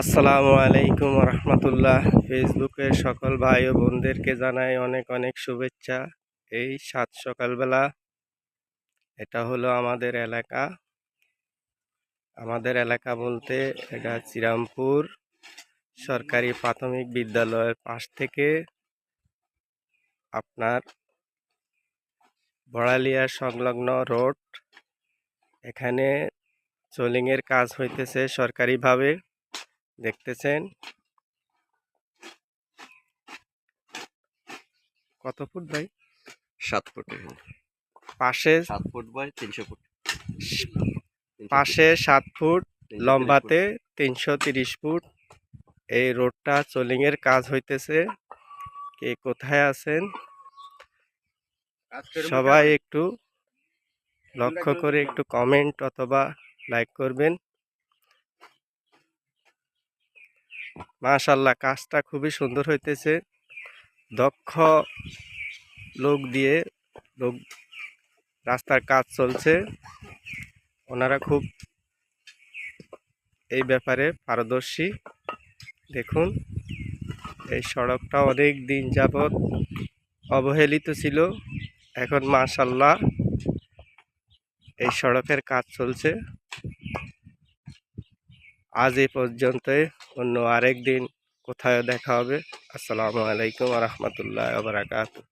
আসসালামু আলাইকুম রহমতুল্লাহ। ফেসবুকের সকল ভাই ও বোনদেরকে জানাই অনেক অনেক শুভেচ্ছা। এই সাত সকালবেলা এটা হলো আমাদের এলাকা বলতে এটা শ্রীরামপুর সরকারি প্রাথমিক বিদ্যালয়ের পাশ থেকে আপনার বড়ালিয়া সংলগ্ন রোড। এখানে সোলিংয়ের কাজ হইতেছে সরকারিভাবে, দেখতেছেন। কত ফুট ভাই? 7 ফুট। পাশে 7 ফুট বাই 300 ফুট। পাশে 7 ফুট, 330 লম্বাতে 330 ফুট। এই রোডটা সোলিংয়ের কাজ হইতেছে। কে কোথায় আছেন সবাই একটু লক্ষ্য করে একটু কমেন্ট অথবা লাইক করবেন। মাশাআল্লাহ, কাজটা খুবই সুন্দর হইতেছে। দক্ষ লোক রাস্তার কাজ চলছে। ওনারা খুব এই ব্যাপারে পারদর্শী। দেখুন, এই সড়কটা অনেক দিন যাবৎ অবহেলিত ছিল। এখন মাশাআল্লাহ এই সড়কের কাজ চলছে। আজ এই পর্যন্তই, অন্য আরেক দিন কোথায় দেখা হবে। আসসালামু আলাইকুম ওয়া রাহমাতুল্লাহি ওয়া বারাকাতুহু।